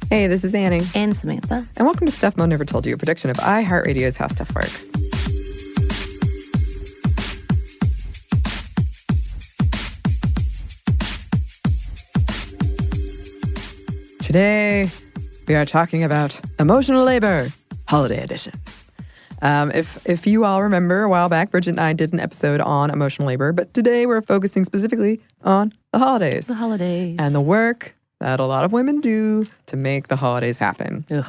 Hey, this is Anney. And Samantha. And welcome to Stuff Mo Never Told You, a production of iHeartRadio's How Stuff Works. Today, we are talking about emotional labor, holiday edition. If you all remember, a while back, Bridget and I did an episode on emotional labor, but today we're focusing specifically on the holidays. The holidays. And the work that a lot of women do to make the holidays happen. Ugh.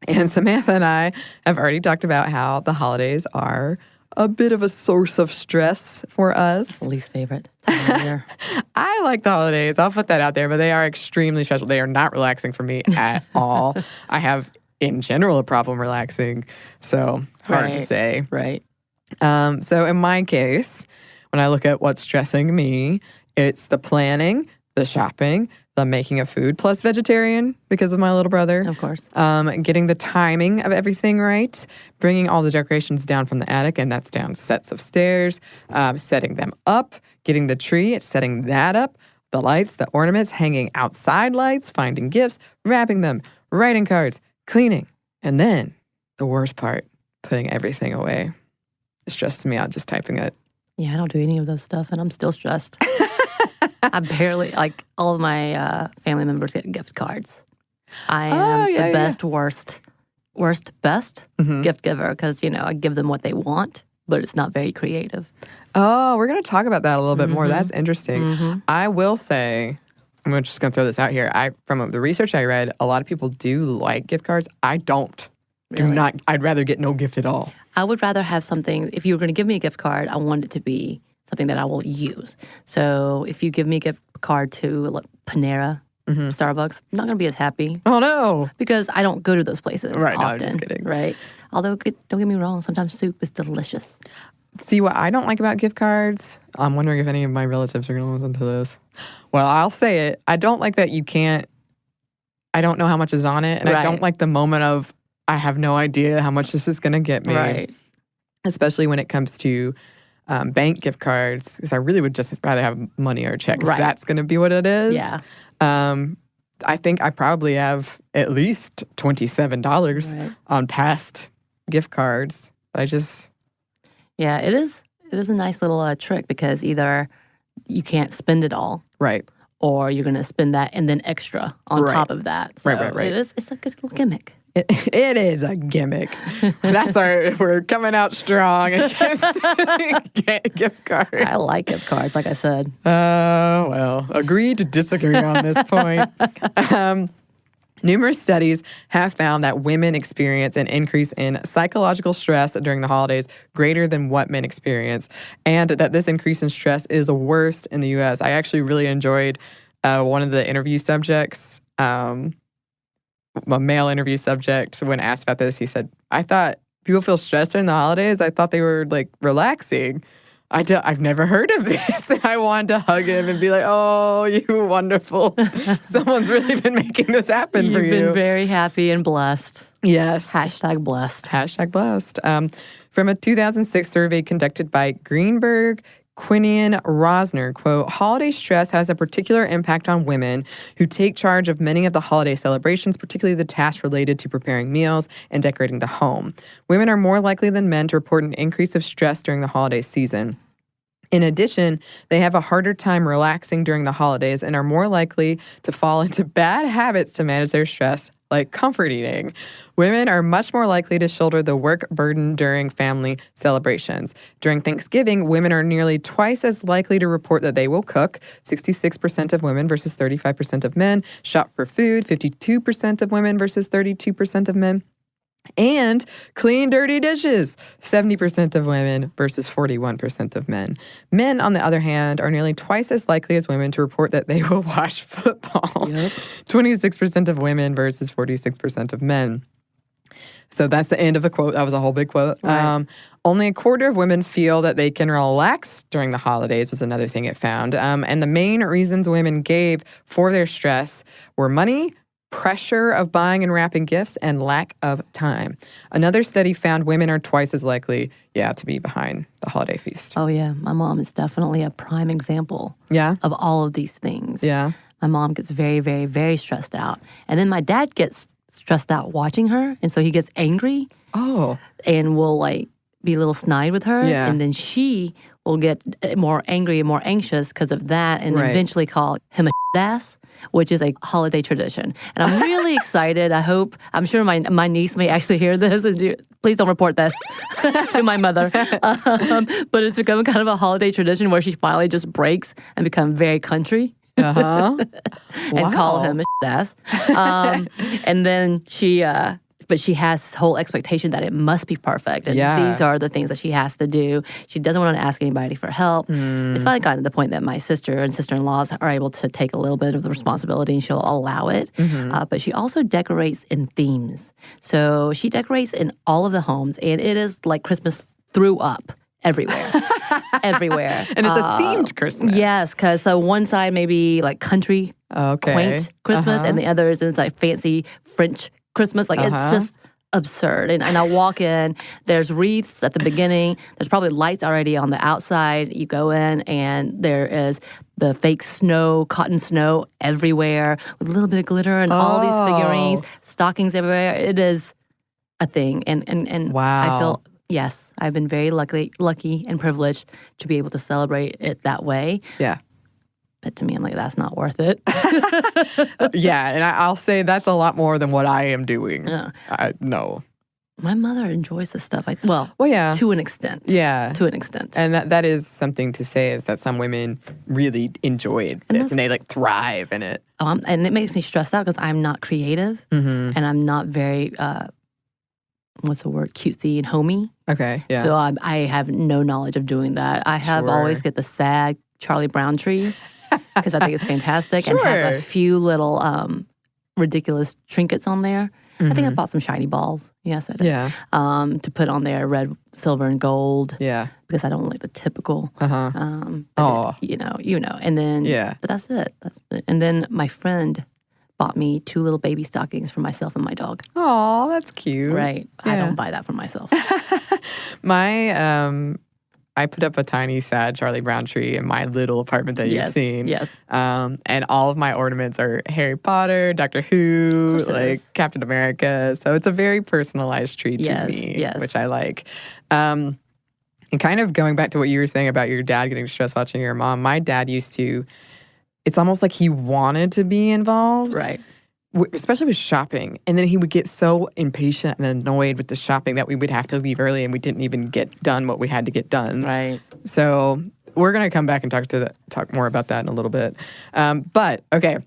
And Samantha and I have already talked about how the holidays are a bit of a source of stress for us. Least favorite time of year. I like the holidays. I'll put that out there, but they are extremely stressful. They are not relaxing for me at all. I have, in general, a problem relaxing. So hard to say. Right. So in my case, when I look at what's stressing me, it's the planning, the shopping, the making of food, plus vegetarian because of my little brother. Of course. Getting the timing of everything right, bringing all the decorations down from the attic, and that's down sets of stairs, setting them up, getting the tree, setting that up, the lights, the ornaments, hanging outside lights, finding gifts, wrapping them, writing cards, cleaning, and then the worst part, putting everything away. It stresses me out just typing it. Yeah, I don't do any of those stuff, and I'm still stressed. I barely, all of my family members get gift cards. I am the best gift giver because, I give them what they want, but it's not very creative. Oh, we're going to talk about that a little bit more. That's interesting. I will say, I'm just going to throw this out here. From the research I read, a lot of people do like gift cards. I don't. Really? I'd rather get no gift at all. I would rather have something, if you were going to give me a gift card, I want it to be something that I will use. So if you give me a gift card to Panera, Starbucks, I'm not going to be as happy. Oh, no. Because I don't go to those places often. No, I'm just kidding. Right. Although, don't get me wrong, sometimes soup is delicious. See, what I don't like about gift cards, I'm wondering if any of my relatives are going to listen to this. Well, I'll say it. I don't like that I don't know how much is on it. And I don't like the moment of, I have no idea how much this is going to get me. Right. Especially when it comes to bank gift cards, because I really would just rather have money or a check if that's going to be what it is. Yeah. I think I probably have at least $27 on past gift cards. But I just... Yeah, it is a nice little trick because either you can't spend it all. Right. Or you're going to spend that and then extra on top of that. So right. It's a good little gimmick. It is a gimmick. We're coming out strong against gift cards. I like gift cards, like I said. Well, agree to disagree on this point. Numerous studies have found that women experience an increase in psychological stress during the holidays greater than what men experience, and that this increase in stress is worst in the U.S. I actually really enjoyed one of the interview subjects. A male interview subject, when asked about this, he said, I thought people feel stressed during the holidays. I thought they were relaxing. I've never heard of this. I wanted to hug him and be like, oh, you wonderful. Someone's really been making this happen for you. You've been very happy and blessed. Yes. #blessed. #blessed. From a 2006 survey conducted by Greenberg, Quinian Rosner, quote, holiday stress has a particular impact on women who take charge of many of the holiday celebrations, particularly the tasks related to preparing meals and decorating the home. Women are more likely than men to report an increase of stress during the holiday season. In addition, they have a harder time relaxing during the holidays and are more likely to fall into bad habits to manage their stress, like comfort eating. Women are much more likely to shoulder the work burden during family celebrations. During Thanksgiving, women are nearly twice as likely to report that they will cook, 66% of women versus 35% of men, shop for food, 52% of women versus 32% of men, and clean dirty dishes, 70% of women versus 41% of men. Men, on the other hand, are nearly twice as likely as women to report that they will watch football, 26% of women versus 46% of men. So that's the end of the quote. That was a whole big quote. Right. Only a quarter of women feel that they can relax during the holidays was another thing it found. And the main reasons women gave for their stress were money, pressure of buying and wrapping gifts, and lack of time. Another study found women are twice as likely, to be behind the holiday feast. Oh, yeah. My mom is definitely a prime example of all of these things. Yeah. my mom gets very, very, very stressed out. And then my dad gets stressed out watching her. And so he gets angry Oh. and will like be a little snide with her. Yeah. And then she will get more angry and more anxious because of that and Right. eventually call him a ass, which is a holiday tradition. And I'm really excited. I'm sure my niece may actually hear this. And please don't report this to my mother. But it's become kind of a holiday tradition where she finally just breaks and become very country. Uh-huh. And call him a ass. And then but she has this whole expectation that it must be perfect. And these are the things that she has to do. She doesn't want to ask anybody for help. It's finally gotten to the point that my sister and sister-in-laws are able to take a little bit of the responsibility and she'll allow it. But she also decorates in themes. So she decorates in all of the homes, and it is like Christmas threw up everywhere. Everywhere. And it's a themed Christmas. Yes, because so one side may be like country, quaint Christmas, and the other is like fancy French Christmas. Like it's just absurd. And I walk in, there's wreaths at the beginning. There's probably lights already on the outside. You go in and there is the fake snow, cotton snow everywhere with a little bit of glitter and all these figurines, stockings everywhere. It is a thing. And wow. I feel... Yes, I've been very lucky and privileged to be able to celebrate it that way. Yeah. But to me, I'm like, that's not worth it. Yeah, and I'll say that's a lot more than what I am doing. Yeah. No. My mother enjoys this stuff. Well, yeah. To an extent. Yeah. To an extent. And that is something to say, is that some women really enjoy this and they like thrive in it. And it makes me stressed out because I'm not creative and I'm not very... what's the word? Cutesy and homey. Okay, yeah. So I have no knowledge of doing that. I have always get the sad Charlie Brown tree because I think it's fantastic and have a few little ridiculous trinkets on there. I think I bought some shiny balls. Yes, I did. Yeah. To put on there, red, silver, and gold. Yeah. Because I don't like the typical. Oh. You know. And then. Yeah. But that's it. And then my friend bought me 2 little baby stockings for myself and my dog. Oh, that's cute. Right. Yeah. I don't buy that for myself. I put up a tiny, sad Charlie Brown tree in my little apartment that you've seen. Yes. And all of my ornaments are Harry Potter, Doctor Who, like Captain America. So it's a very personalized tree to me, which I like. And kind of going back to what you were saying about your dad getting stressed watching your mom, my dad used to, it's almost like he wanted to be involved. Right. Especially with shopping. And then he would get so impatient and annoyed with the shopping that we would have to leave early and we didn't even get done what we had to get done. Right. So we're going to come back and talk more about that in a little bit. But, okay,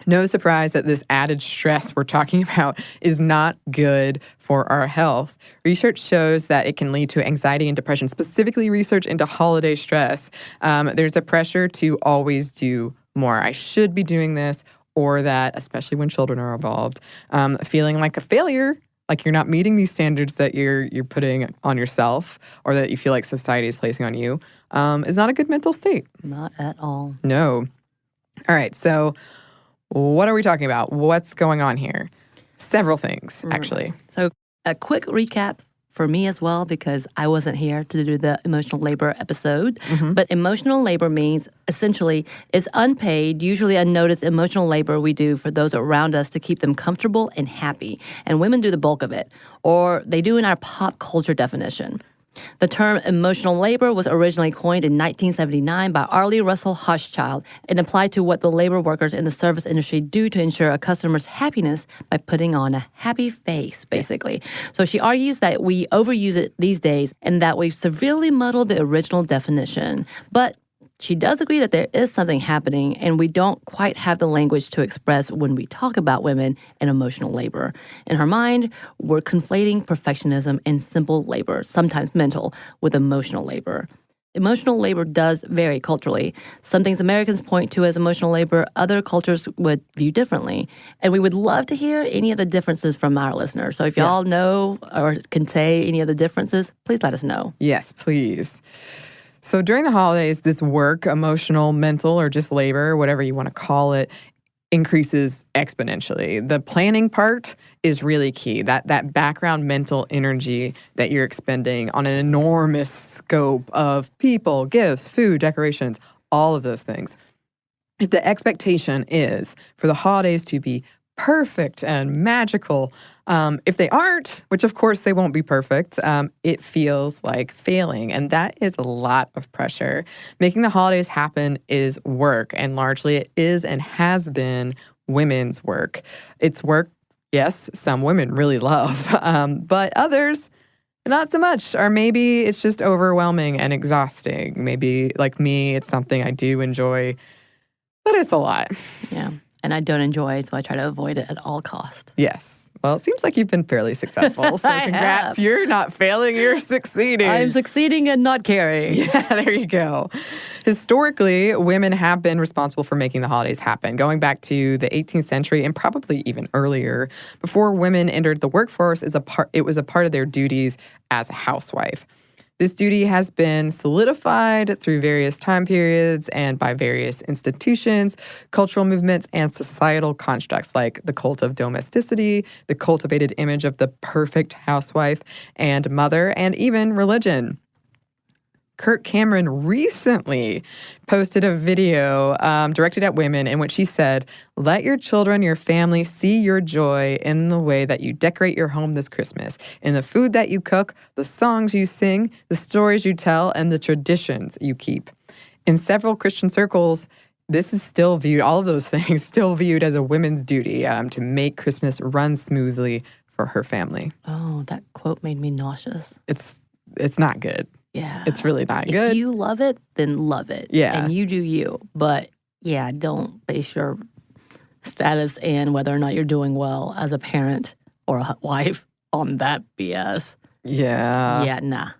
no surprise that this added stress we're talking about is not good for our health. Research shows that it can lead to anxiety and depression, specifically research into holiday stress. There's a pressure to always do more. I should be doing this. Or that, especially when children are involved, feeling like a failure, like you're not meeting these standards that you're putting on yourself, or that you feel like society is placing on you, is not a good mental state. Not at all. No. All right. So, what are we talking about? What's going on here? Several things, actually. So, a quick recap for me as well, because I wasn't here to do the emotional labor episode. But emotional labor means essentially it's unpaid, usually unnoticed emotional labor we do for those around us to keep them comfortable and happy. And women do the bulk of it, or they do in our pop culture definition. The term emotional labor was originally coined in 1979 by Arlie Russell Hochschild and applied to what the labor workers in the service industry do to ensure a customer's happiness by putting on a happy face, basically. So she argues that we overuse it these days and that we've severely muddled the original definition. But she does agree that there is something happening, and we don't quite have the language to express when we talk about women and emotional labor. In her mind, we're conflating perfectionism and simple labor, sometimes mental, with emotional labor. Emotional labor does vary culturally. Some things Americans point to as emotional labor, other cultures would view differently. And we would love to hear any of the differences from our listeners. So if y'all know or can say any of the differences, please let us know. Yes, please. So during the holidays, this work, emotional, mental, or just labor, whatever you want to call it, increases exponentially. The planning part is really key. That background mental energy that you're expending on an enormous scope of people, gifts, food, decorations, all of those things. if the expectation is for the holidays to be perfect and magical, if they aren't, which of course they won't be perfect, it feels like failing. And that is a lot of pressure. Making the holidays happen is work, and largely it is and has been women's work. It's work, yes, some women really love, but others, not so much. Or maybe it's just overwhelming and exhausting. Maybe, like me, it's something I do enjoy, but it's a lot. Yeah. And I don't enjoy it, so I try to avoid it at all costs. Yes. Well, it seems like you've been fairly successful. So congrats. You're not failing, you're succeeding. I'm succeeding and not caring. Yeah, there you go. Historically, women have been responsible for making the holidays happen, going back to the 18th century and probably even earlier. Before women entered the workforce, it was a part of their duties as a housewife. This duty has been solidified through various time periods and by various institutions, cultural movements, and societal constructs like the cult of domesticity, the cultivated image of the perfect housewife and mother, and even religion. Kirk Cameron recently posted a video directed at women in which he said, "Let your children, your family see your joy in the way that you decorate your home this Christmas, in the food that you cook, the songs you sing, the stories you tell, and the traditions you keep." In several Christian circles, this is still viewed, all of those things, still viewed as a women's duty to make Christmas run smoothly for her family. Oh, that quote made me nauseous. It's not good. Yeah. It's really not good. If you love it, then love it. Yeah. And you do you. But yeah, don't base your status and whether or not you're doing well as a parent or a wife on that BS. Yeah. Yeah, nah.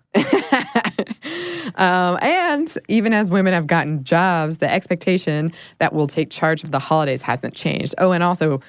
And even as women have gotten jobs, the expectation that we'll take charge of the holidays hasn't changed. Oh, and also,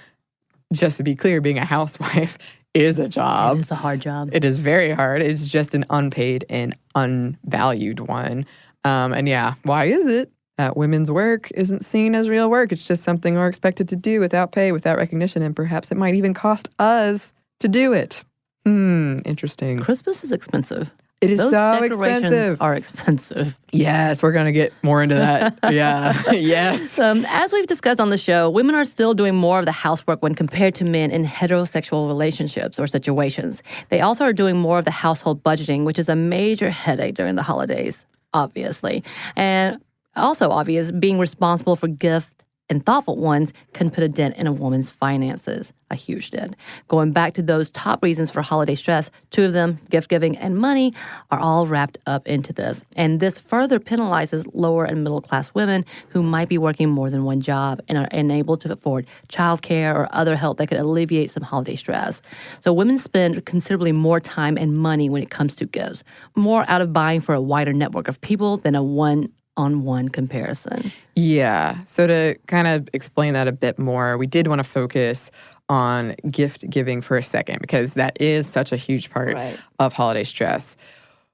just to be clear, being a housewife is a job. It's a hard job. It is very hard. It's just an unpaid and unvalued one. And yeah, why is it that women's work isn't seen as real work? It's just something we're expected to do without pay, without recognition, and perhaps it might even cost us to do it. Interesting. Christmas is expensive. It is Those so decorations expensive. are expensive. Yes, we're going to get more into that. Yeah, yes. As we've discussed on the show, women are still doing more of the housework when compared to men in heterosexual relationships or situations. They also are doing more of the household budgeting, which is a major headache during the holidays, obviously. And also obvious, being responsible for gifts and thoughtful ones can put a dent in a woman's finances, a huge dent. Going back to those top reasons for holiday stress, two of them, gift giving and money, are all wrapped up into this. And this further penalizes lower and middle class women who might be working more than one job and are unable to afford childcare or other help that could alleviate some holiday stress. So women spend considerably more time and money when it comes to gifts, more out of buying for a wider network of people than a one-on-one comparison. Yeah. So to kind of explain that a bit more, we did want to focus on gift giving for a second because that is such a huge part of holiday stress.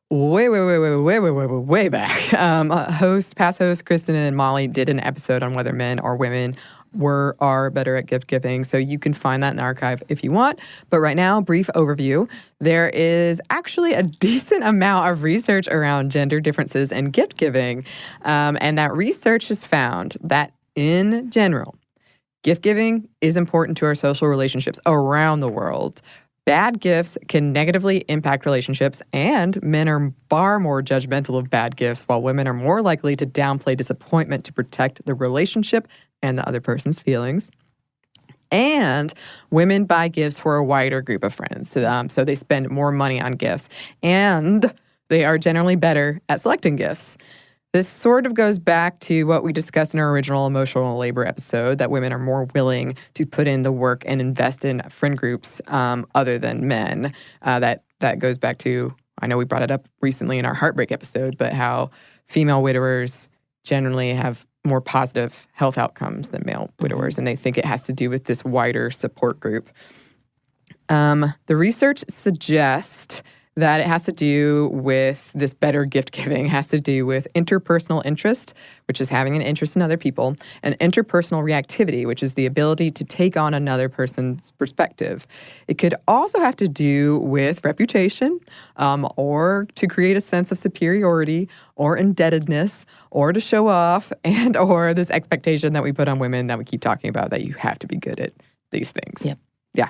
Way back. Past host Kristen and Molly did an episode on whether men or women are better at gift giving. So you can find that in the archive if you want. But right now, brief overview. There is actually a decent amount of research around gender differences in gift giving. And that research has found that in general, gift giving is important to our social relationships around the world. Bad gifts can negatively impact relationships, and men are far more judgmental of bad gifts, while women are more likely to downplay disappointment to protect the relationship and the other person's feelings. And women buy gifts for a wider group of friends. So they spend more money on gifts. And they are generally better at selecting gifts. This sort of goes back to what we discussed in our original emotional labor episode, that women are more willing to put in the work and invest in friend groups other than men. That goes back to, I know we brought it up recently in our heartbreak episode, but how female widowers generally have more positive health outcomes than male widowers, and they think it has to do with this wider support group. The research suggests that it has to do with this better gift giving, has to do with interpersonal interest, which is having an interest in other people, and interpersonal reactivity, which is the ability to take on another person's perspective. It could also have to do with reputation, or to create a sense of superiority or indebtedness, or to show off, and or this expectation that we put on women that we keep talking about, that you have to be good at these things. Yep. Yeah.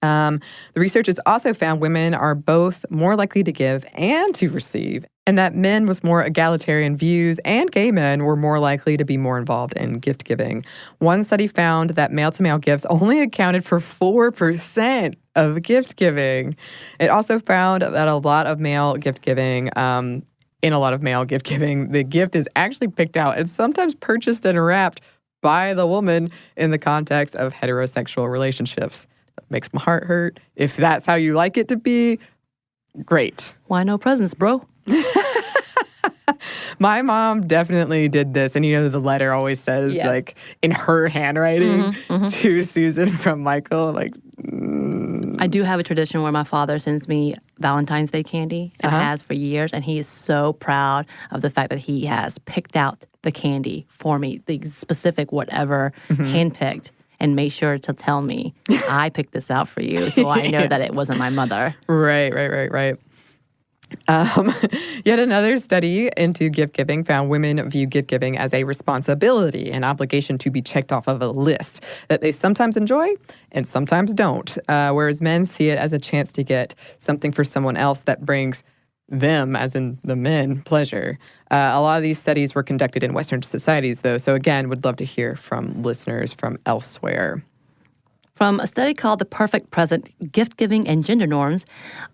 The research has also found women are both more likely to give and to receive, and that men with more egalitarian views and gay men were more likely to be more involved in gift giving. One study found that male-to-male gifts only accounted for 4% of gift giving. It also found that in a lot of male gift giving, the gift is actually picked out and sometimes purchased and wrapped by the woman in the context of heterosexual relationships. That makes my heart hurt. If that's how you like it to be, great. Why no presents, bro? My mom definitely did this. And the letter always says, like, in her handwriting to Susan from Michael, like... I do have a tradition where my father sends me Valentine's Day candy and has for years. And he is so proud of the fact that he has picked out the candy for me, the specific whatever, handpicked. And made sure to tell me, I picked this out for you, so I know that it wasn't my mother. Right. Yet another study into gift giving found women view gift giving as a responsibility, an obligation to be checked off of a list that they sometimes enjoy and sometimes don't, whereas men see it as a chance to get something for someone else that brings them, as in the men, pleasure. A lot of these studies were conducted in Western societies, though, so again, would love to hear from listeners from elsewhere. From a study called The Perfect Present, Gift Giving and Gender Norms,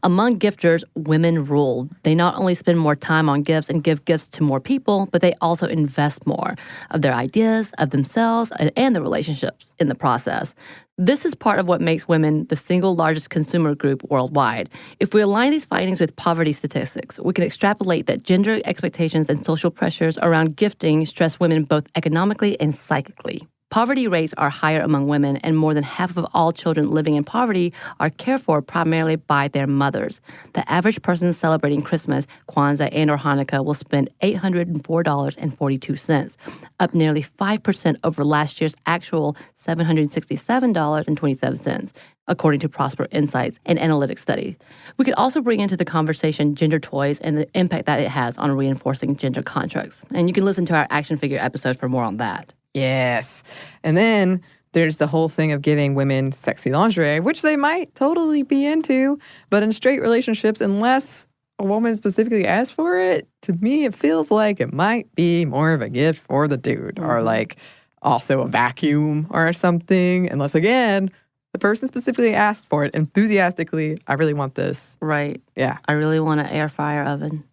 among gifters, women rule. They not only spend more time on gifts and give gifts to more people, but they also invest more of their ideas, of themselves, and the relationships in the process. This is part of what makes women the single largest consumer group worldwide. If we align these findings with poverty statistics, we can extrapolate that gender expectations and social pressures around gifting stress women both economically and psychically. Poverty rates are higher among women, and more than half of all children living in poverty are cared for primarily by their mothers. The average person celebrating Christmas, Kwanzaa, and or Hanukkah will spend $804.42, up nearly 5% over last year's actual $767.27, according to Prosper Insights, an analytics study. We could also bring into the conversation gender toys and the impact that it has on reinforcing gender constructs. And you can listen to our action figure episode for more on that. Yes. And then there's the whole thing of giving women sexy lingerie, which they might totally be into, but in straight relationships, unless a woman specifically asks for it, to me, it feels like it might be more of a gift for the dude, or like also a vacuum or something, unless, again, the person specifically asked for it enthusiastically. I really want this. Right. Yeah. I really want an air fryer oven.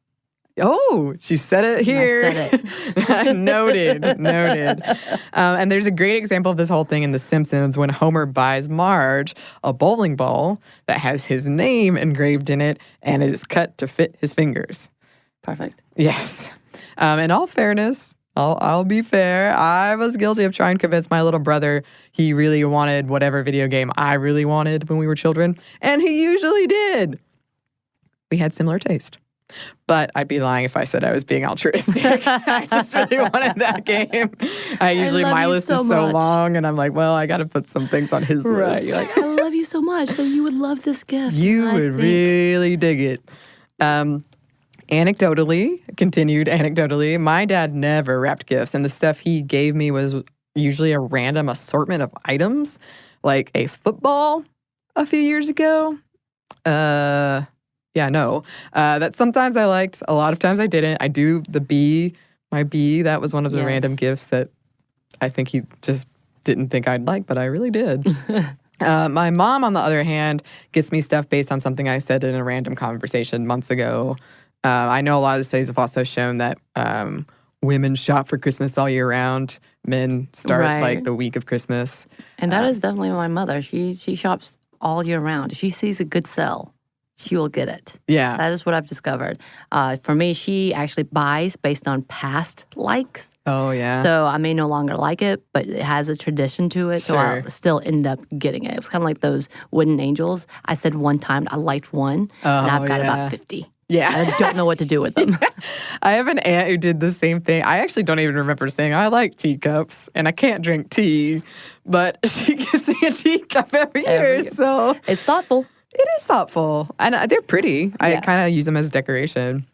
Oh, she said it here. I said it. Noted. And there's a great example of this whole thing in The Simpsons when Homer buys Marge a bowling ball that has his name engraved in it, and it is cut to fit his fingers. Perfect. Yes. In all fairness, I'll be fair. I was guilty of trying to convince my little brother he really wanted whatever video game I really wanted when we were children, and he usually did. We had similar taste. But I'd be lying if I said I was being altruistic. I just really wanted that game. My list is so long, and I'm like, well, I got to put some things on his list. You're like, I love you so much, so you would love this gift. You would really dig it. Anecdotally, my dad never wrapped gifts, and the stuff he gave me was usually a random assortment of items, like a football a few years ago. That sometimes I liked, a lot of times I didn't. I do my bee, that was one of the random gifts that I think he just didn't think I'd like, but I really did. My mom, on the other hand, gets me stuff based on something I said in a random conversation months ago. I know a lot of the studies have also shown that women shop for Christmas all year round. Men start like the week of Christmas. And that is definitely my mother. She shops all year round. She sees a good sell. she will get it. Yeah. That is what I've discovered. For me, she actually buys based on past likes. Oh, yeah. So I may no longer like it, but it has a tradition to it. So Sure. I'll still end up getting it. It was kind of like those wooden angels. I said one time I liked one, and I've got about 50. Yeah. I don't know what to do with them. I have an aunt who did the same thing. I actually don't even remember saying, I like teacups, and I can't drink tea, but she gets me a teacup every year. So It's thoughtful. it is thoughtful, and they're pretty. I Yeah. kind of use them as decoration.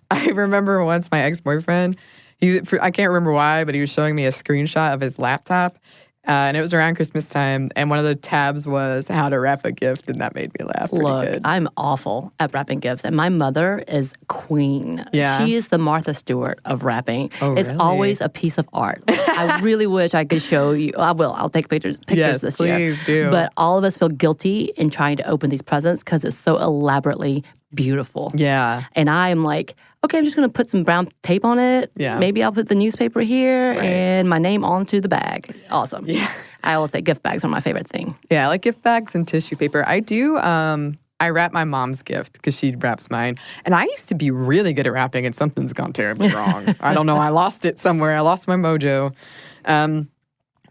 I remember once my ex-boyfriend, I can't remember why, but he was showing me a screenshot of his laptop, and it was around Christmas time, and one of the tabs was how to wrap a gift, and that made me laugh pretty Look, good. I'm awful at wrapping gifts, and my mother is queen. Yeah. She is the Martha Stewart of wrapping. Oh, it's really? always a piece of art. I really wish I could show you. I will. I'll take pictures Yes, this year. please do. But all of us feel guilty in trying to open these presents because it's so elaborately beautiful. Yeah. And I am like, okay, I'm just going to put some brown tape on it. Yeah. Maybe I'll put the newspaper here Right. and my name onto the bag. Awesome. Yeah. I always say gift bags are my favorite thing. Yeah, I like gift bags and tissue paper. I do, I wrap my mom's gift because she wraps mine. And I used to be really good at wrapping, and something's gone terribly wrong. I don't know. I lost it somewhere. I lost my mojo.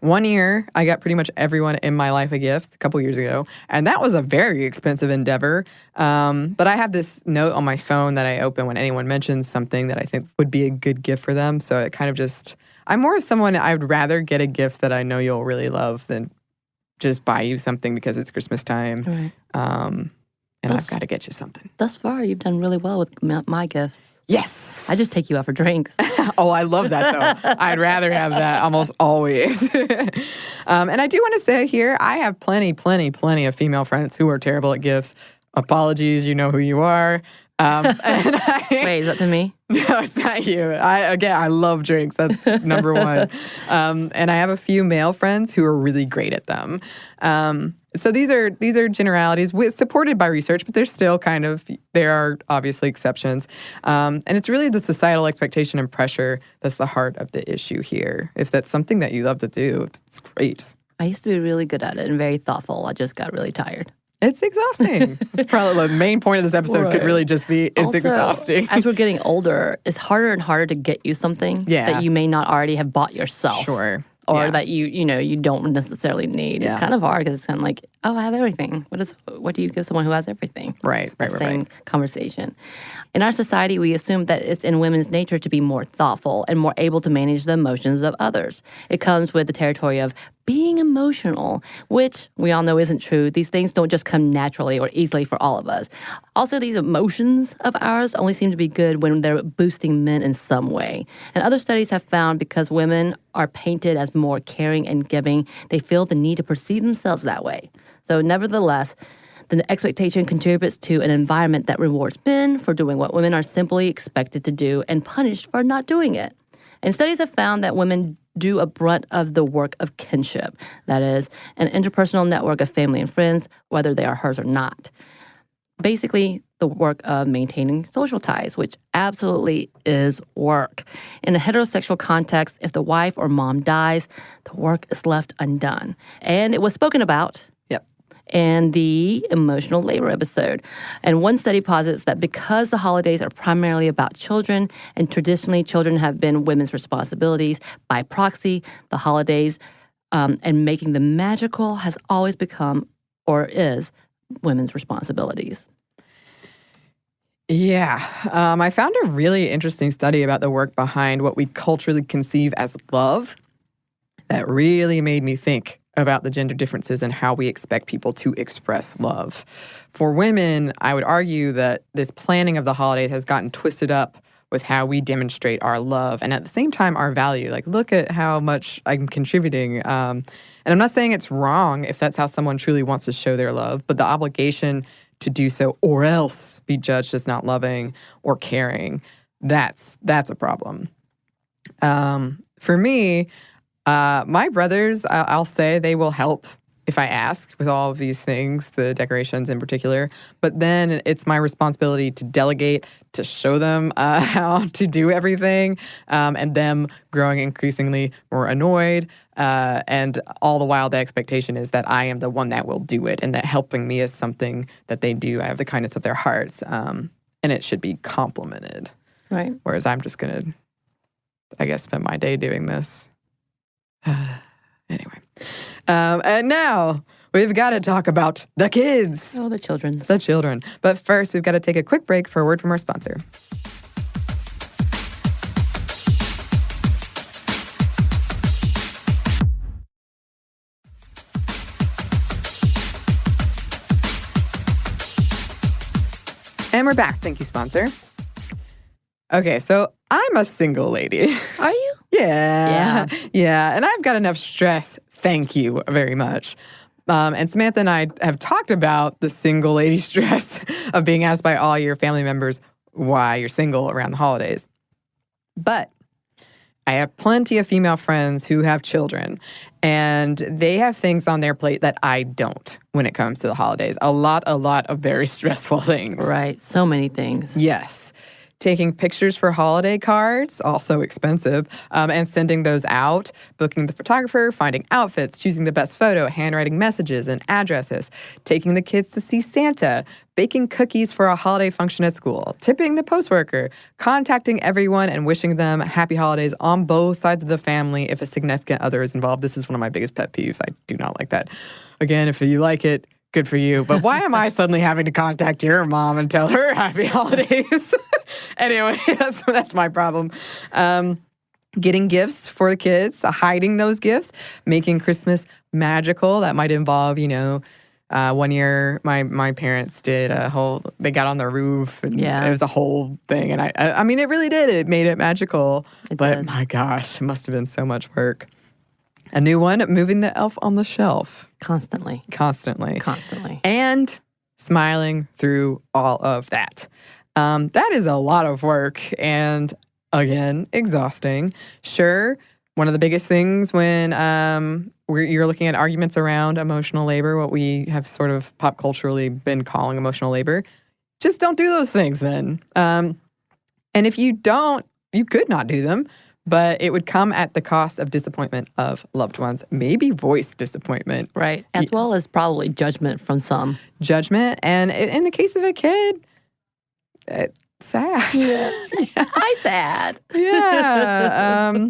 One year, I got pretty much everyone in my life a gift a couple years ago, and that was a very expensive endeavor. But I have this note on my phone that I open when anyone mentions something that I think would be a good gift for them. So it kind of just, I'm more of someone, I would rather get a gift that I know you'll really love than just buy you something because it's Christmas time. Right. And I've got to get you something. Thus far, you've done really well with my gifts. Yes. I just take you out for drinks. Oh, I love that, though. I'd rather have that almost always. And I do want to say here, I have plenty of female friends who are terrible at gifts. Apologies, you know who you are. Wait, is that to me? No, it's not you. I love drinks. That's number one. And I have a few male friends who are really great at them. So these are generalities supported by research, but there are obviously exceptions. And it's really the societal expectation and pressure that's the heart of the issue here. If that's something that you love to do, it's great. I used to be really good at it and very thoughtful. I just got really tired. It's exhausting. It's probably the main point of this episode could really just be, it's Also, exhausting. As we're getting older, it's harder and harder to get you something that you may not already have bought yourself. Sure. Or that you don't necessarily need. Yeah. It's kind of hard because it's kind of like, oh, I have everything. What do you give someone who has everything? Right. Same conversation. In our society, we assume that it's in women's nature to be more thoughtful and more able to manage the emotions of others. It comes with the territory of being emotional, which we all know isn't true. These things don't just come naturally or easily for all of us. Also, these emotions of ours only seem to be good when they're boosting men in some way. And other studies have found because women are painted as more caring and giving, they feel the need to perceive themselves that way. So nevertheless, the expectation contributes to an environment that rewards men for doing what women are simply expected to do and punished for not doing it. And studies have found that women do a brunt of the work of kinship, that is, an interpersonal network of family and friends, whether they are hers or not. Basically, the work of maintaining social ties, which absolutely is work. In a heterosexual context, if the wife or mom dies, the work is left undone. And it was spoken about and the emotional labor episode. And one study posits that because the holidays are primarily about children, and traditionally children have been women's responsibilities, by proxy, the holidays and making them magical has always become or is women's responsibilities. Yeah. I found a really interesting study about the work behind what we culturally conceive as love that really made me think about the gender differences and how we expect people to express love. For women, I would argue that this planning of the holidays has gotten twisted up with how we demonstrate our love and at the same time our value. Like, look at how much I'm contributing. And I'm not saying it's wrong if that's how someone truly wants to show their love, but the obligation to do so or else be judged as not loving or caring, that's a problem. For me, my brothers, I'll say they will help if I ask with all of these things, the decorations in particular. But then it's my responsibility to delegate, to show them how to do everything, and them growing increasingly more annoyed. And all the while, the expectation is that I am the one that will do it, and that helping me is something that they do. I have the kindness of their hearts, and it should be complimented. Right. Whereas I'm just going to, I guess, spend my day doing this. Anyway. And now we've got to talk about the kids. Oh, the children. The children. But first, we've got to take a quick break for a word from our sponsor. And we're back. Thank you, sponsor. Okay, so I'm a single lady. Are you? Yeah. And I've got enough stress. Thank you very much. And Samantha and I have talked about the single lady stress of being asked by all your family members why you're single around the holidays. But I have plenty of female friends who have children, and they have things on their plate that I don't when it comes to the holidays. A lot of very stressful things. Right. So many things. Yes. Taking pictures for holiday cards, also expensive, and sending those out, booking the photographer, finding outfits, choosing the best photo, handwriting messages and addresses, taking the kids to see Santa, baking cookies for a holiday function at school, tipping the post worker, contacting everyone and wishing them happy holidays on both sides of the family if a significant other is involved. This is one of my biggest pet peeves. I do not like that. Again, if you like it, good for you. But why am I suddenly having to contact your mom and tell her happy holidays? Anyway, that's my problem. Getting gifts for the kids, hiding those gifts, making Christmas magical. That might involve, one year my parents did they got on the roof and it was a whole thing. And I mean, it really did. It made it magical. But my gosh, it must have been so much work. A new one, moving the elf on the shelf. Constantly. And smiling through all of that. That is a lot of work and, again, exhausting. Sure, one of the biggest things when you're looking at arguments around emotional labor, what we have sort of pop culturally been calling emotional labor, just don't do those things then. And if you don't, you could not do them. But it would come at the cost of disappointment of loved ones, maybe voice disappointment. Right, as well as probably judgment from some. Judgment, and in the case of a kid, it's sad. Yeah. I'm sad. Yeah.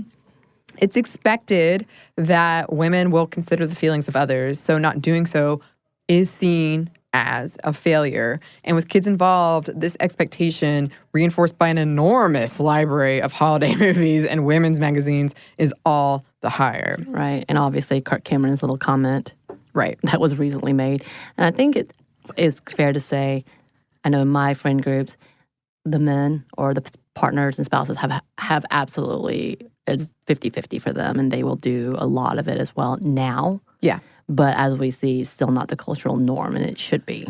It's expected that women will consider the feelings of others, so not doing so is seen as a failure. And with kids involved, this expectation, reinforced by an enormous library of holiday movies and women's magazines, is all the higher. Right. And obviously, Kirk Cameron's little comment that was recently made. And I think it is fair to say, I know in my friend groups, the men or the partners and spouses have absolutely, it's 50-50 for them, and they will do a lot of it as well now. Yeah. But as we see, still not the cultural norm, and it should be.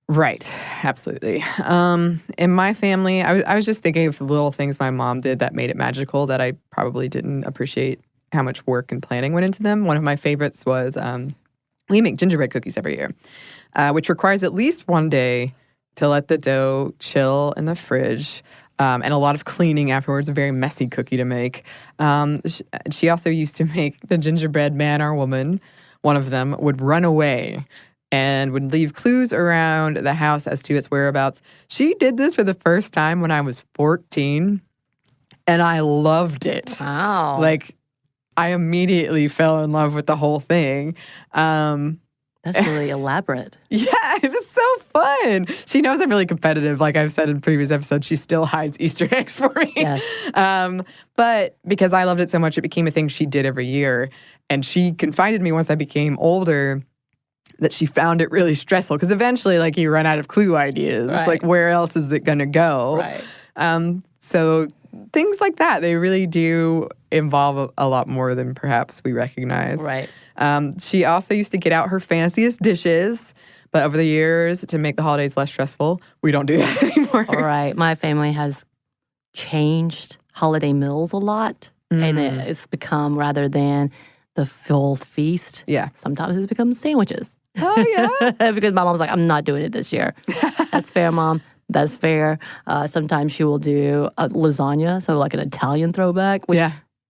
Right. Absolutely. In my family, I was just thinking of the little things my mom did that made it magical that I probably didn't appreciate how much work and planning went into them. One of my favorites was we make gingerbread cookies every year, which requires at least one day to let the dough chill in the fridge. And a lot of cleaning afterwards, a very messy cookie to make. She also used to make the gingerbread man or woman. One of them would run away and would leave clues around the house as to its whereabouts. She did this for the first time when I was 14, and I loved it. Wow. Like, I immediately fell in love with the whole thing. That's really elaborate. Yeah, it was so fun. She knows I'm really competitive. Like I've said in previous episodes, she still hides Easter eggs for me. Yes. But because I loved it so much, it became a thing she did every year. And she confided me once I became older that she found it really stressful. Because eventually, like, you run out of clue ideas. Right. Like, where else is it going to go? Right. So things like that, they really do involve a lot more than perhaps we recognize. Right. She also used to get out her fanciest dishes, but over the years, to make the holidays less stressful, we don't do that anymore. All right. My family has changed holiday meals a lot, and it's become, rather than the full feast. Yeah. Sometimes it becomes sandwiches. Oh, yeah? Because my mom's like, I'm not doing it this year. That's fair, Mom. That's fair. Sometimes she will do a lasagna, so like an Italian throwback. Which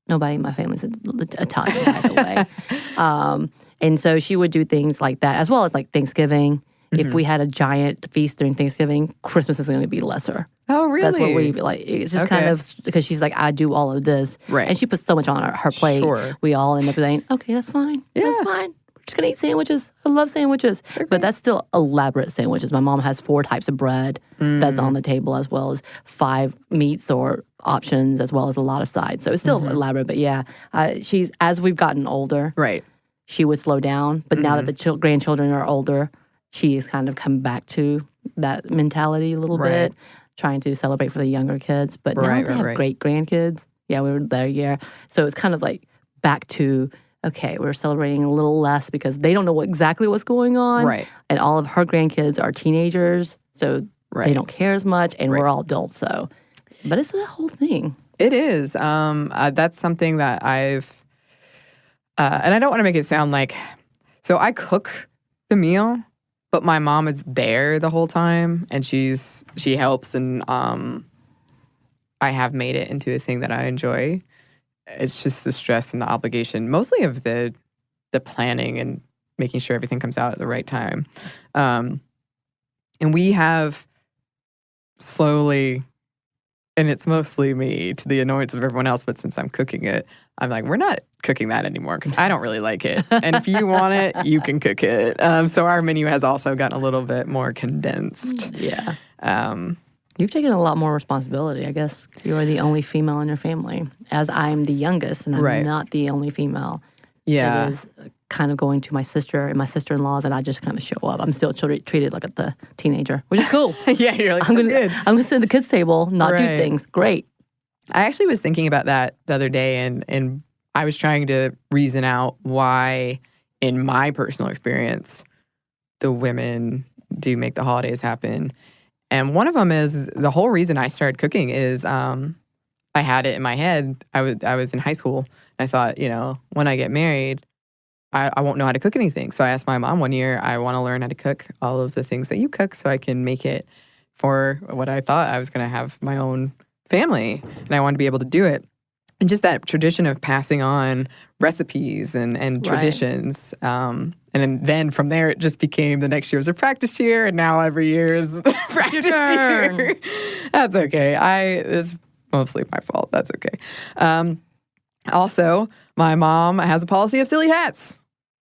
nobody in my family's Italian, by the way. And so she would do things like that, as well as like Thanksgiving. If we had a giant feast during Thanksgiving, Christmas is going to be lesser. Oh, really? That's what we like. It's just kind of because she's like, I do all of this. Right. And she puts so much on her plate. Sure. We all end up saying, okay, that's fine. Yeah. That's fine. We're just going to eat sandwiches. I love sandwiches. But that's still elaborate sandwiches. My mom has 4 types of bread that's on the table, as well as 5 meats or options, as well as a lot of sides. So it's still elaborate. But yeah, she's, as we've gotten older, she would slow down. But now that the grandchildren are older, she's kind of come back to that mentality a little bit, trying to celebrate for the younger kids. But now they have great grandkids. Yeah, we were there, So it's kind of like back to, okay, we're celebrating a little less because they don't know exactly what's going on. Right. And all of her grandkids are teenagers, so they don't care as much, and we're all adults. So, but it's a whole thing. It is. That's something that I've, and I don't want to make it sound like, so I cook the meal, but my mom is there the whole time, and she helps, and I have made it into a thing that I enjoy. It's just the stress and the obligation, mostly of the planning and making sure everything comes out at the right time. And we have slowly, and it's mostly me to the annoyance of everyone else, but since I'm cooking it, I'm like, we're not cooking that anymore because I don't really like it. And if you want it, you can cook it. So our menu has also gotten a little bit more condensed. Yeah. You've taken a lot more responsibility. I guess you are the only female in your family, as I'm the youngest, and I'm not the only female. Yeah. It is kind of going to my sister and my sister-in-laws, and I just kind of show up. I'm still treated like the teenager, which is cool. Yeah, you're like, I'm good. I'm gonna sit at the kids' table, not do things. Great. I actually was thinking about that the other day, and I was trying to reason out why, in my personal experience, the women do make the holidays happen. And one of them is, the whole reason I started cooking is I had it in my head. I was in high school. And I thought, when I get married, I won't know how to cook anything. So I asked my mom one year, I want to learn how to cook all of the things that you cook so I can make it for what I thought I was going to have my own family. And I wanted to be able to do it. And just that tradition of passing on recipes and traditions. And then from there, it just became the next year was a practice year, and now every year is practice year. That's okay. It's mostly my fault. That's okay. Also, my mom has a policy of silly hats.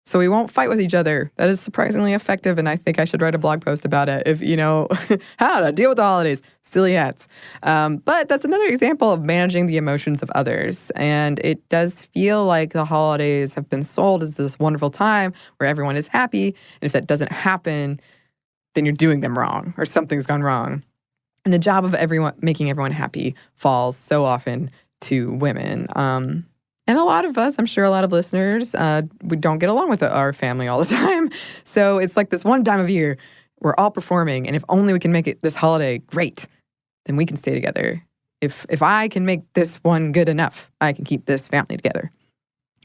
So we won't fight with each other. That is surprisingly effective, and I think I should write a blog post about it. If how to deal with the holidays, silly hats. But that's another example of managing the emotions of others. And it does feel like the holidays have been sold as this wonderful time where everyone is happy. And if that doesn't happen, then you're doing them wrong or something's gone wrong. And the job of making everyone happy falls so often to women. And a lot of us, I'm sure a lot of listeners, we don't get along with our family all the time. So it's like this one time of year, we're all performing, and if only we can make it this holiday great, then we can stay together. If I can make this one good enough, I can keep this family together.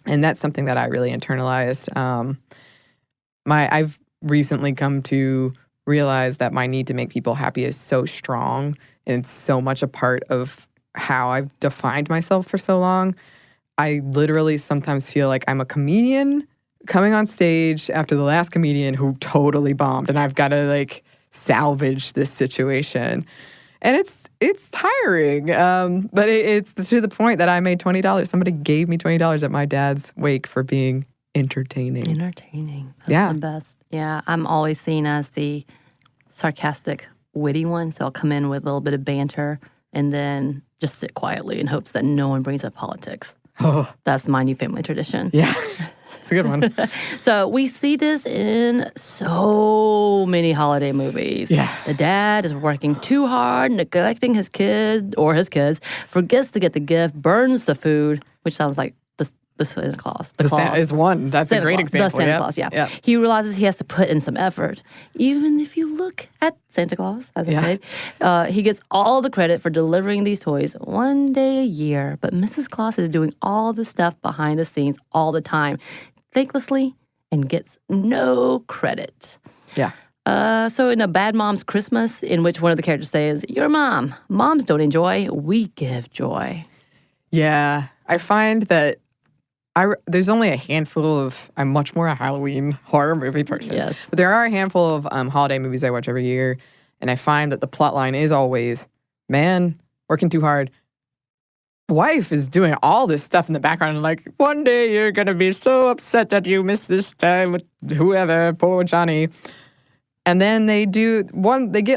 And that's something that I really internalized. I've recently come to realize that my need to make people happy is so strong, and it's so much a part of how I've defined myself for so long. I literally sometimes feel like I'm a comedian coming on stage after the last comedian who totally bombed, and I've got to salvage this situation. And it's tiring, but it's to the point that I made $20. Somebody gave me $20 at my dad's wake for being entertaining. That's the best. Yeah, I'm always seen as the sarcastic, witty one, so I'll come in with a little bit of banter and then just sit quietly in hopes that no one brings up politics. Oh. That's my new family tradition. Yeah, it's a good one. So we see this in so many holiday movies. Yeah. The dad is working too hard, neglecting his kid or his kids, forgets to get the gift, burns the food, which sounds like the the Santa Claus. The Santa is one. That's a great example. The Santa Claus, yeah. He realizes he has to put in some effort. Even if you look at Santa Claus, as I said, he gets all the credit for delivering these toys one day a year. But Mrs. Claus is doing all the stuff behind the scenes all the time, thanklessly, and gets no credit. Yeah. So in A Bad Mom's Christmas, in which one of the characters says, "Your mom. Moms don't enjoy, we give joy." Yeah. I find that there's only a handful of, I'm much more a Halloween horror movie person. Yes. But there are a handful of holiday movies I watch every year. And I find that the plot line is always, man, working too hard. Wife is doing all this stuff in the background. And like, one day you're going to be so upset that you missed this time with whoever, poor Johnny. And then they get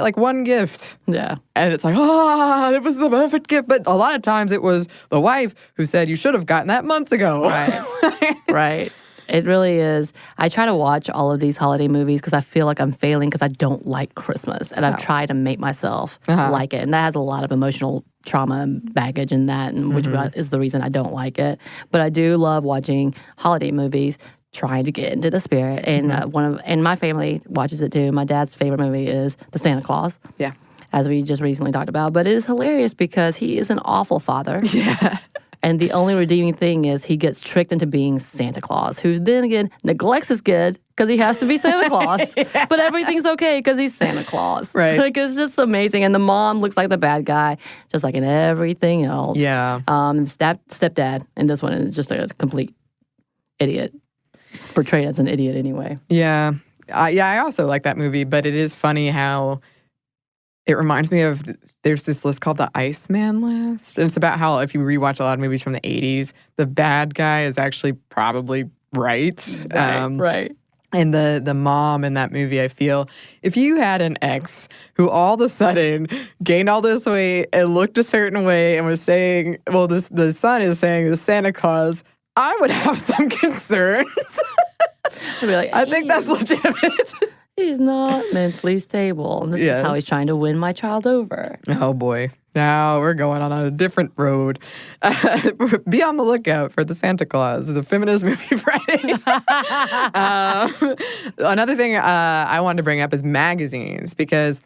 like one gift. Yeah. And it's like, it was the perfect gift. But a lot of times it was the wife who said, you should have gotten that months ago. Right. Right. It really is. I try to watch all of these holiday movies because I feel like I'm failing because I don't like Christmas. And I've tried to make myself like it. And that has a lot of emotional trauma and baggage in that, and which is the reason I don't like it. But I do love watching holiday movies, trying to get into the spirit. And and my family watches it too. My dad's favorite movie is The Santa Claus. Yeah. As we just recently talked about. But it is hilarious because he is an awful father. Yeah. And the only redeeming thing is he gets tricked into being Santa Claus, who then again neglects his kid because he has to be Santa Claus. But everything's okay because he's Santa Claus. Right. Like, it's just amazing. And the mom looks like the bad guy, just like in everything else. Yeah. Stepdad in this one is just a complete idiot. Portrayed as an idiot anyway. Yeah. I also like that movie, but it is funny how it reminds me of, there's this list called the Iceman list. And it's about how if you rewatch a lot of movies from the 80s, the bad guy is actually probably right. Right. And the mom in that movie, I feel, if you had an ex who all of a sudden gained all this weight and looked a certain way and was saying, well, the son is saying the Santa Claus, I would have some concerns. I'd be like, I think that's legitimate. He's not mentally stable. And this is how he's trying to win my child over. Oh, boy. Now we're going on a different road. Be on the lookout for the Santa Claus, the feminist movie Friday. Another thing I wanted to bring up is magazines, because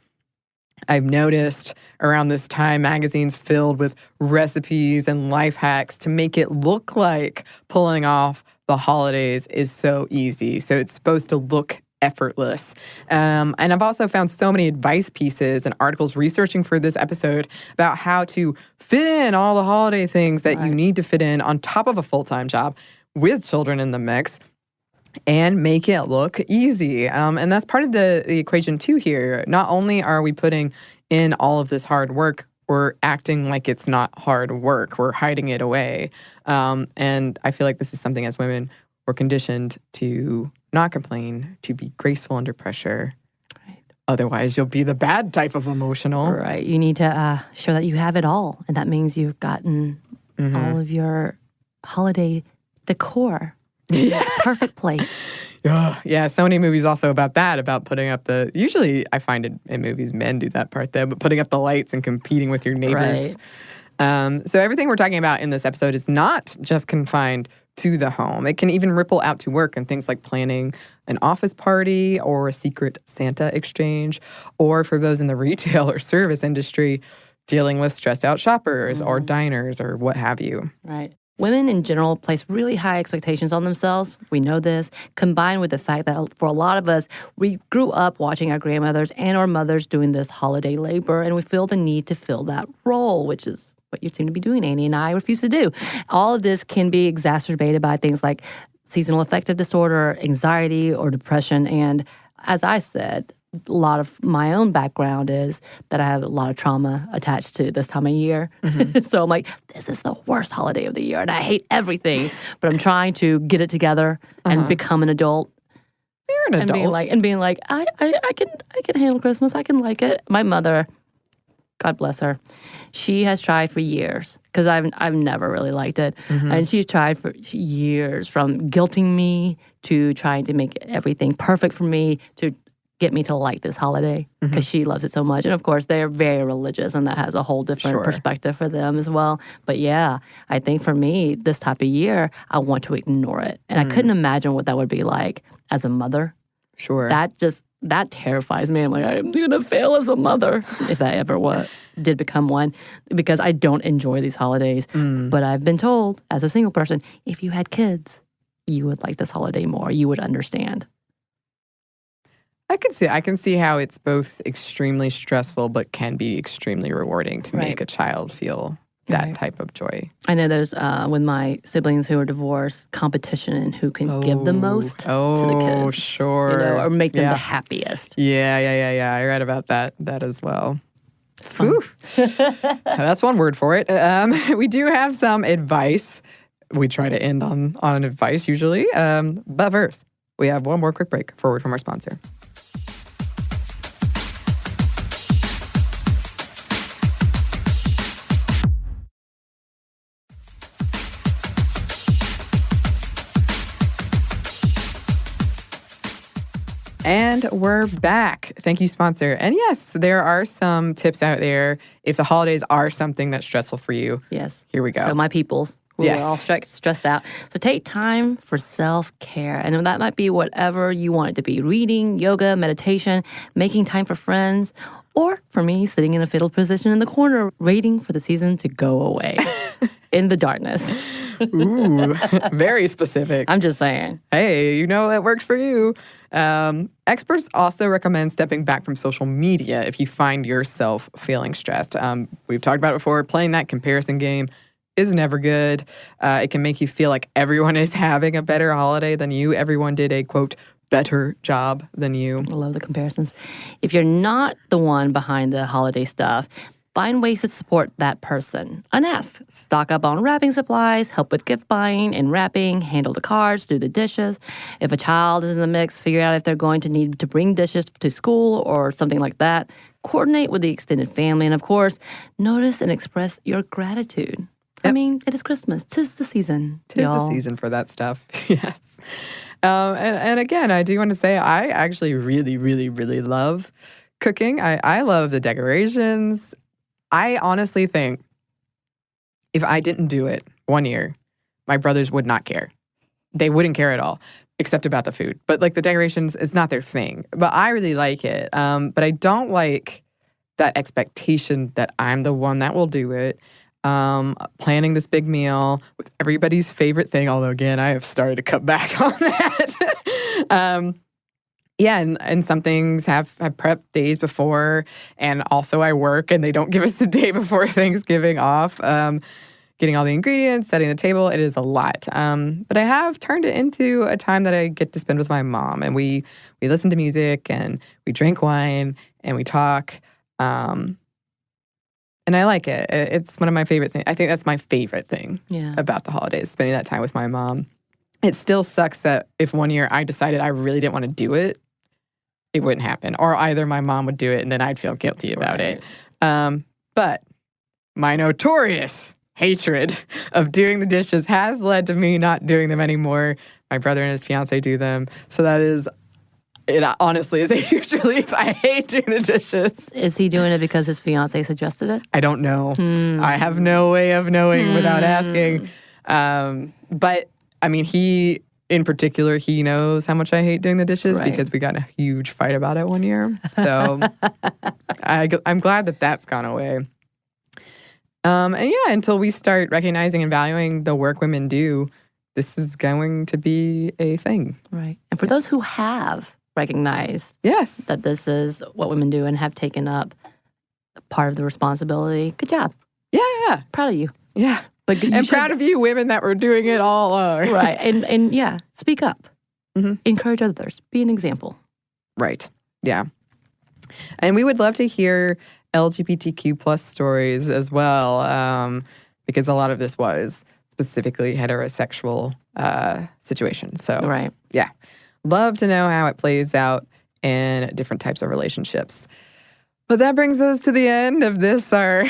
I've noticed around this time magazines filled with recipes and life hacks to make it look like pulling off the holidays is so easy. So it's supposed to look effortless. And I've also found so many advice pieces and articles researching for this episode about how to fit in all the holiday things that you need to fit in on top of a full-time job with children in the mix and make it look easy. And that's part of the equation too here. Not only are we putting in all of this hard work, we're acting like it's not hard work. We're hiding it away. And I feel like this is something as women we're conditioned to not complain, to be graceful under pressure. Right. Otherwise, you'll be the bad type of emotional. Right. You need to show that you have it all. And that means you've gotten all of your holiday decor in its perfect place. Yeah, so many movies also about that, about putting up usually I find in movies men do that part there, but putting up the lights and competing with your neighbors. Right. So everything we're talking about in this episode is not just confined to the home. It can even ripple out to work and things like planning an office party or a secret Santa exchange, or for those in the retail or service industry, dealing with stressed out shoppers or diners or what have you. Right. Women in general place really high expectations on themselves. We know this, combined with the fact that for a lot of us, we grew up watching our grandmothers and our mothers doing this holiday labor, and we feel the need to fill that role, which is what you seem to be doing, Anney, and I refuse to do. All of this can be exacerbated by things like seasonal affective disorder, anxiety, or depression. And as I said, a lot of my own background is that I have a lot of trauma attached to this time of year. So I'm like, this is the worst holiday of the year, and I hate everything. But I'm trying to get it together and become an adult. You're an adult. And being like, I can handle Christmas. I can like it. My mother, God bless her, she has tried for years, because I've never really liked it. And she's tried for years, from guilting me to trying to make everything perfect for me to get me to like this holiday because she loves it so much. And of course, they're very religious, and that has a whole different perspective for them as well. But yeah, I think for me, this type of year, I want to ignore it. And I couldn't imagine what that would be like as a mother. Sure. That terrifies me. I'm like, I'm going to fail as a mother if I ever did become one, because I don't enjoy these holidays. But I've been told, as a single person, if you had kids, you would like this holiday more. You would understand. I can see how it's both extremely stressful but can be extremely rewarding to make a child feel that type of joy. I know there's, with my siblings who are divorced, competition in who can give the most to the kids. Oh, sure. Or make them the happiest. Yeah. I read about that as well. It's fun. That's one word for it. We do have some advice. We try to end on advice usually. But first, we have one more quick break for a word from our sponsor. And we're back. Thank you, sponsor. And yes, there are some tips out there if the holidays are something that's stressful for you. Yes. Here we go. So my peoples who are all stressed out. So take time for self-care. And that might be whatever you want it to be. Reading, yoga, meditation, making time for friends. Or for me, sitting in a fetal position in the corner, waiting for the season to go away in the darkness. Ooh, very specific. I'm just saying. Hey, it works for you. Experts also recommend stepping back from social media if you find yourself feeling stressed. We've talked about it before. Playing that comparison game is never good. It can make you feel like everyone is having a better holiday than you. Everyone did a, quote, better job than you. I love the comparisons. If you're not the one behind the holiday stuff, find ways to support that person. Unasked. Stock up on wrapping supplies, help with gift buying and wrapping, handle the cards, do the dishes. If a child is in the mix, figure out if they're going to need to bring dishes to school or something like that. Coordinate with the extended family. And of course, notice and express your gratitude. Yep. I mean, it is Christmas. 'Tis the season. Tis the season for that stuff. Yes. And again, I do want to say I actually really, really, really love cooking. I love the decorations. I honestly think if I didn't do it one year, my brothers would not care. They wouldn't care at all, except about the food. But like the decorations, it's not their thing. But I really like it. But I don't like that expectation that I'm the one that will do it. Planning this big meal with everybody's favorite thing. Although again, I have started to cut back on that. Yeah, and some things have prep days before, and also I work, and they don't give us the day before Thanksgiving off. Getting all the ingredients, setting the table, it is a lot. But I have turned it into a time that I get to spend with my mom, and we listen to music, and we drink wine, and we talk. And I like it. It's one of my favorite things. I think that's my favorite thing about the holidays, spending that time with my mom. It still sucks that if one year I decided I really didn't want to do it, it wouldn't happen. Or either my mom would do it and then I'd feel guilty about it. But my notorious hatred of doing the dishes has led to me not doing them anymore. My brother and his fiance do them. So it honestly is a huge relief. I hate doing the dishes. Is he doing it because his fiance suggested it? I don't know. I have no way of knowing without asking. But I mean, he knows how much I hate doing the dishes because we got in a huge fight about it one year. So I'm glad that that's gone away. And yeah, until we start recognizing and valuing the work women do, this is going to be a thing. Right. And for those who have recognized that this is what women do and have taken up part of the responsibility, good job. Yeah. Proud of you. Yeah. But proud of you women that were doing it all. Right. And yeah, speak up. Mm-hmm. Encourage others. Be an example. Right. Yeah. And we would love to hear LGBTQ plus stories as well, because a lot of this was specifically heterosexual situations. So, yeah. Love to know how it plays out in different types of relationships. But that brings us to the end of this, our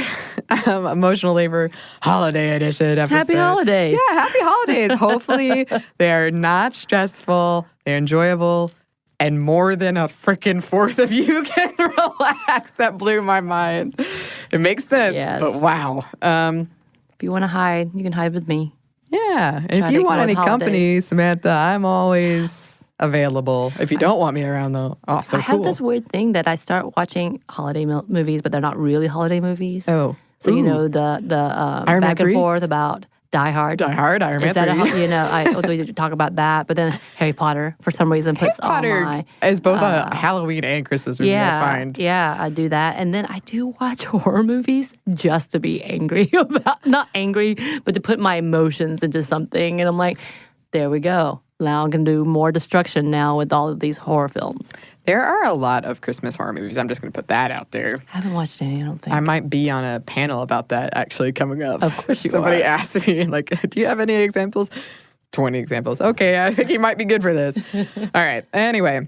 emotional labor holiday edition episode. Happy holidays. Yeah, happy holidays. Hopefully they're not stressful, they're enjoyable, and more than a frickin' fourth of you can relax. That blew my mind. It makes sense, Yes. but wow. If you want to hide, you can hide with me. Yeah, and Try if to you want ignore any the holidays. company, Samantha, I'm always available. If you don't want me around, though, so I cool. have this weird thing that I start watching holiday movies, but they're not really holiday movies. Oh, So, you ooh. know, the Iron Man back and 3? forth about Die Hard. Die Hard, Iron Man Is that 3. we talk about that. But then Harry Potter, for some reason, puts all Potter my... is both a Halloween and Christmas movie, I find. Yeah, I do that. And then I do watch horror movies just to be angry about, not angry, but to put my emotions into something. And I'm like, there we go. Now I can do more destruction now with all of these horror films. There are a lot of Christmas horror movies. I'm just going to put that out there. I haven't watched any, I don't think. I might be on a panel about that actually coming up. Of course you Somebody are. asked me, like, do you have any examples? 20 examples. Okay, I think you might be good for this. All right. Anyway,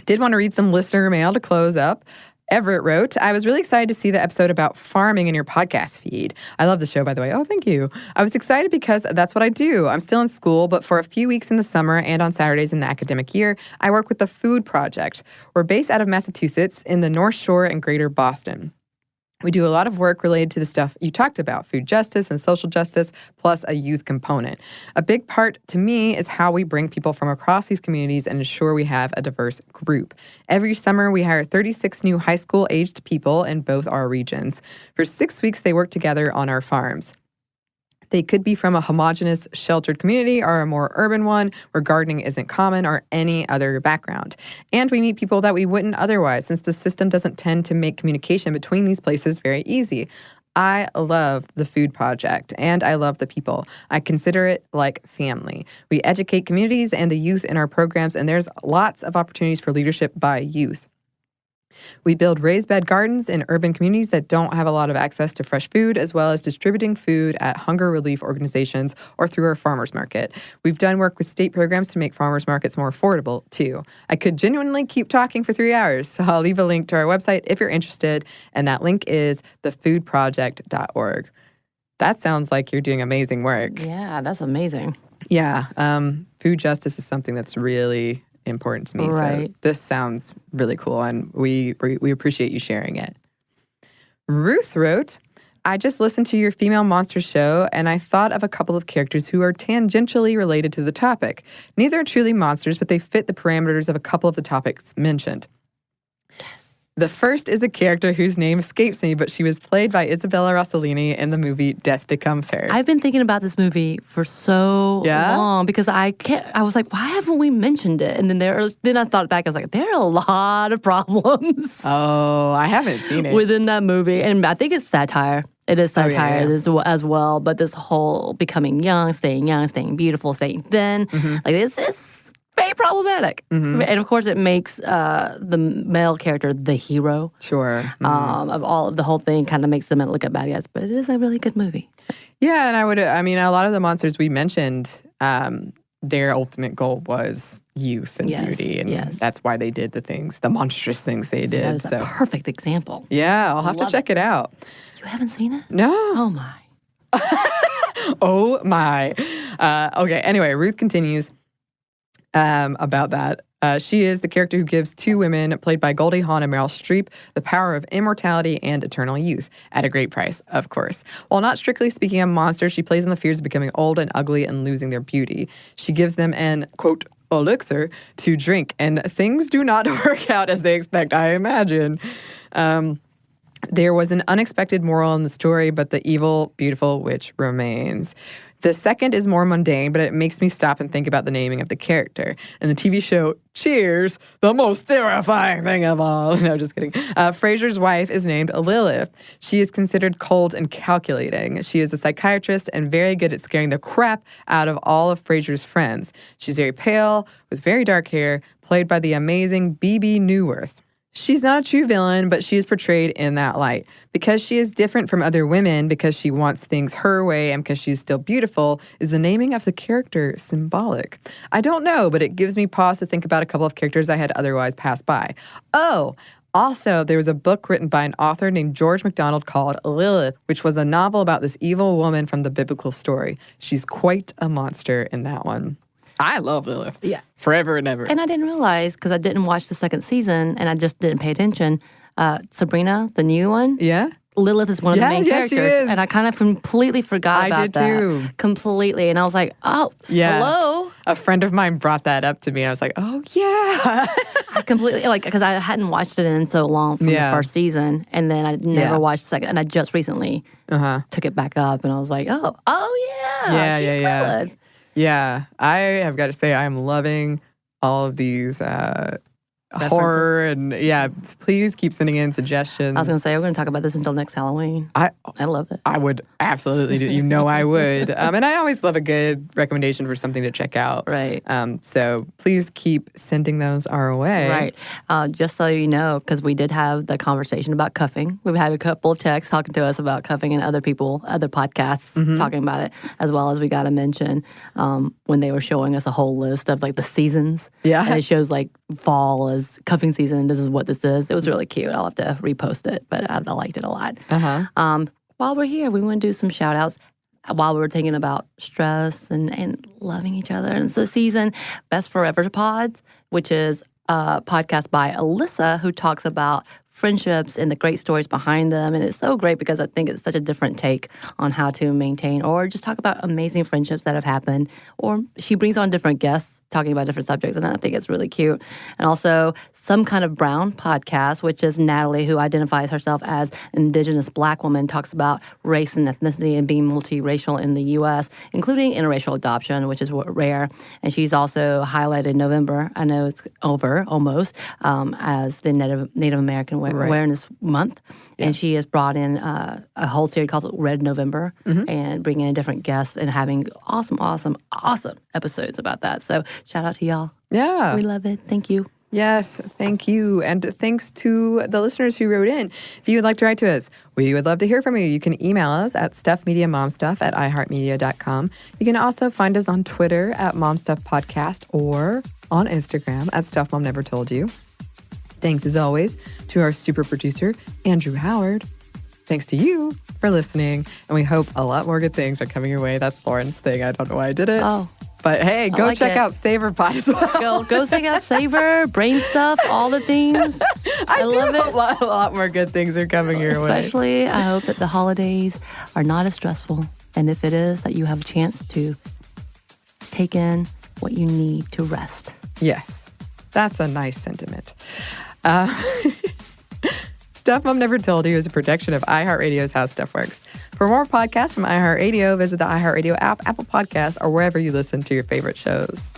did want to read some listener mail to close up. Everett wrote, I was really excited to see the episode about farming in your podcast feed. I love the show, by the way. Oh, thank you. I was excited because that's what I do. I'm still in school, but for a few weeks in the summer and on Saturdays in the academic year, I work with the Food Project. We're based out of Massachusetts in the North Shore and Greater Boston. We do a lot of work related to the stuff you talked about, food justice and social justice, plus a youth component. A big part to me is how we bring people from across these communities and ensure we have a diverse group. Every summer, we hire 36 new high school-aged people in both our regions. For 6 weeks, they work together on our farms. They could be from a homogenous, sheltered community or a more urban one where gardening isn't common or any other background. And we meet people that we wouldn't otherwise, since the system doesn't tend to make communication between these places very easy. I love the Food Project, and I love the people. I consider it like family. We educate communities and the youth in our programs, and there's lots of opportunities for leadership by youth. We build raised bed gardens in urban communities that don't have a lot of access to fresh food, as well as distributing food at hunger relief organizations or through our farmers market. We've done work with state programs to make farmers markets more affordable, too. I could genuinely keep talking for 3 hours, so I'll leave a link to our website if you're interested, and that link is thefoodproject.org. That sounds like you're doing amazing work. Yeah, that's amazing. Yeah, food justice is something that's really important to me. Right. So this sounds really cool, and we appreciate you sharing it. Ruth wrote, I just listened to your Female Monster show, and I thought of a couple of characters who are tangentially related to the topic. Neither are truly monsters, but they fit the parameters of a couple of the topics mentioned. The first is a character whose name escapes me, but she was played by Isabella Rossellini in the movie Death Becomes Her. I've been thinking about this movie for so long because I was like, why haven't we mentioned it? And then I thought back, I was like, there are a lot of problems. Oh, I haven't seen it. Within that movie. And I think it's satire. It is satire as well. But this whole becoming young, staying beautiful, staying thin. Mm-hmm. Like it's very problematic. Mm-hmm. And of course, it makes the male character the hero. Sure. Mm-hmm. Of all of the whole thing kind of makes them look at bad guys. But it is a really good movie. Yeah, and a lot of the monsters we mentioned, their ultimate goal was youth and beauty. And that's why they did the monstrous things they did. That is a perfect example. Yeah, I'll have to check it out. You haven't seen it? No. Oh, my. Oh, my. Okay, anyway, Ruth continues about that. She is the character who gives two women, played by Goldie Hawn and Meryl Streep, the power of immortality and eternal youth, at a great price, of course. While not strictly speaking a monster, she plays on the fears of becoming old and ugly and losing their beauty. She gives them an, quote, elixir to drink, and things do not work out as they expect, I imagine. There was an unexpected moral in the story, but the evil, beautiful witch remains. The second is more mundane, but it makes me stop and think about the naming of the character. In the TV show Cheers, the most terrifying thing of all. No, just kidding. Frasier's wife is named Lilith. She is considered cold and calculating. She is a psychiatrist and very good at scaring the crap out of all of Frasier's friends. She's very pale, with very dark hair, played by the amazing Bebe Neuwirth. She's not a true villain, but she is portrayed in that light. Because she is different from other women, because she wants things her way, and because she's still beautiful, is the naming of the character symbolic? I don't know, but it gives me pause to think about a couple of characters I had otherwise passed by. Oh, also, there was a book written by an author named George MacDonald called Lilith, which was a novel about this evil woman from the biblical story. She's quite a monster in that one. I love Lilith. Yeah. Forever and ever. And I didn't realize, because I didn't watch the second season, and I just didn't pay attention, Sabrina, the new one, Yeah? Lilith is one of the main she characters. is. And I kind of completely forgot about did that. too. Completely. And I was like, oh, hello? A friend of mine brought that up to me. I was like, oh, yeah. I completely, because I hadn't watched it in so long from the first season. And then I never watched the second. And I just recently took it back up. And I was like, oh yeah. She's Lilith. Yeah. I have got to say, I'm loving all of these horror and please keep sending in suggestions. I was going to say, we're going to talk about this until next Halloween. I love it. I would absolutely do. I would. And I always love a good recommendation for something to check out. Right. So please keep sending those our way. Right. Just so you know, because we did have the conversation about cuffing. We've had a couple of texts talking to us about cuffing and other podcasts talking about it, as well as we got a mention when they were showing us a whole list of the seasons. Yeah. And it shows fall as cuffing season. This is what this is. It was really cute. I'll have to repost it, but I liked it a lot. While we're here, we want to do some shout outs. While we were thinking about stress and loving each other. And it's the season Best Forever Pods, which is a podcast by Alyssa, who talks about friendships and the great stories behind them. And it's so great because I think it's such a different take on how to maintain or just talk about amazing friendships that have happened. Or she brings on different guests talking about different subjects, and I think it's really cute. And also Some Kind of Brown podcast, which is Natalie, who identifies herself as Indigenous Black woman, talks about race and ethnicity and being multiracial in the U.S., including interracial adoption, which is rare. And she's also highlighted November, I know it's over almost, as the Native American Awareness Month. Yeah. And she has brought in a whole series called Red November and bringing in different guests and having awesome episodes about that. So shout out to y'all. Yeah. We love it. Thank you. Yes, thank you. And thanks to the listeners who wrote in. If you would like to write to us, we would love to hear from you. You can email us at stuffmediamomstuff@iheartmedia.com. You can also find us on Twitter at momstuffpodcast or on Instagram at stuffmomnevertoldyou. Thanks, as always, to our super producer, Andrew Howard. Thanks to you for listening, and we hope a lot more good things are coming your way. That's Lauren's thing. I don't know why I did it. Oh. But hey, go check out Savor Pod as well. Go check out Savor, Brain Stuff, all the things. I love it. A lot more good things are coming your way. Especially, I hope that the holidays are not as stressful. And if it is, that you have a chance to take in what you need to rest. Yes, that's a nice sentiment. Stuff Mom Never Told You is a production of iHeartRadio's How Stuff Works. For more podcasts from iHeartRadio, visit the iHeartRadio app, Apple Podcasts, or wherever you listen to your favorite shows.